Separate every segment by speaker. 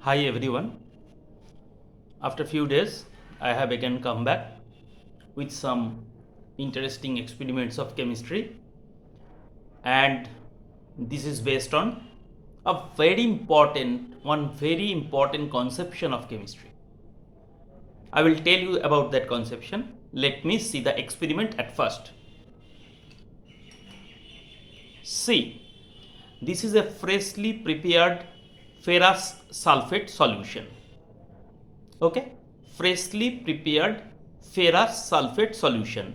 Speaker 1: Hi everyone. After few days, I have again come back with some interesting experiments of chemistry, and this is based on one very important conception of chemistry. I will tell you about that conception. Let me see the experiment at first. See, this is a freshly prepared ferrous sulfate solution. Okay, freshly prepared ferrous sulfate solution,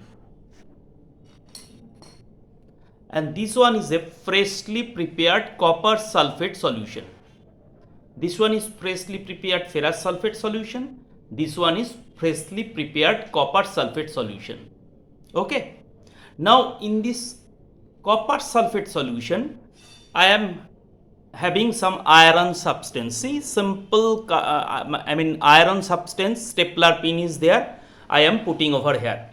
Speaker 1: and this one is a freshly prepared copper sulfate solution. This one is freshly prepared ferrous sulfate solution, this one is freshly prepared copper sulfate solution. Okay, now in this copper sulfate solution I am having some iron substance. See, simple iron substance, stapler pin is there, I am putting over here,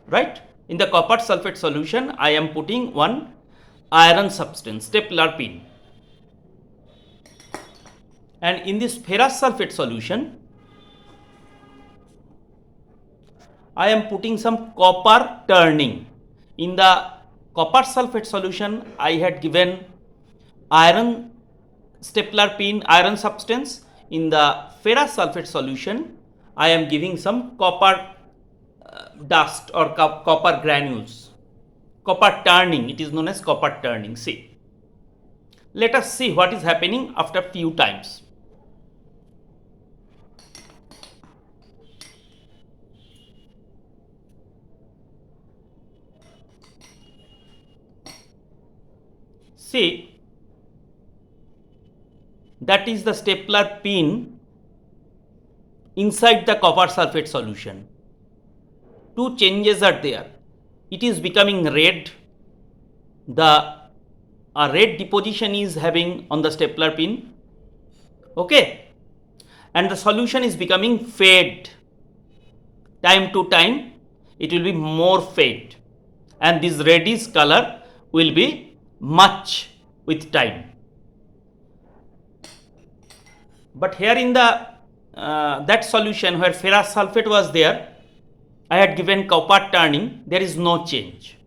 Speaker 1: right? In the copper sulfate solution I am putting one iron substance, stapler pin, and in this ferrous sulfate solution I am putting some copper turning. In the copper sulfate solution I had given iron stapler pin, iron substance. In the ferrous sulfate solution I am giving some copper dust or copper granules, copper turning. It is known as copper turning. See, let us see what is happening after few times. See, that is the stapler pin inside the copper sulfate solution. Two changes are there. It is becoming red. A red deposition is having on the stapler pin. Okay, and the solution is becoming fade. Time to time it will be more fade, and this reddish color will be much with time. But here in the that solution where ferrous sulfate was there, I had given copper turning, there is no change.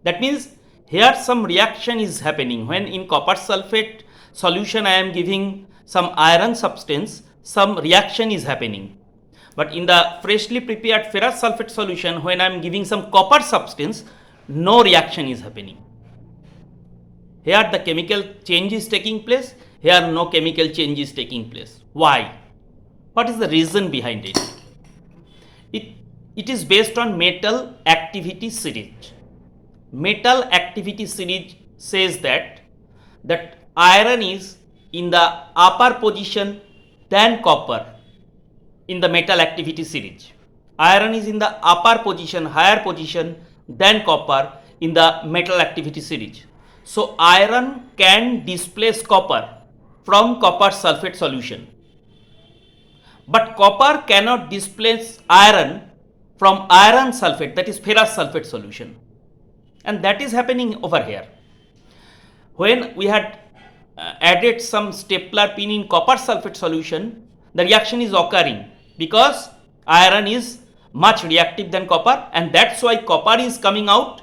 Speaker 1: That means here some reaction is happening. When in copper sulfate solution I am giving some iron substance, some reaction is happening. But in the freshly prepared ferrous sulfate solution, when I am giving some copper substance, no reaction is happening. Here the chemical change is taking place, here no chemical change is taking place. Why? What is the reason behind it? It is based on metal activity series. Metal activity series says that iron is in the upper position than copper in the metal activity series. Iron is in the upper position, higher position than copper in the metal activity series. So iron can displace copper from copper sulfate solution, but copper cannot displace iron from iron sulfate, that is ferrous sulfate solution, and that is happening over here. When we had added some stapler pin in copper sulfate solution, the reaction is occurring because iron is much reactive than copper, and that's why copper is coming out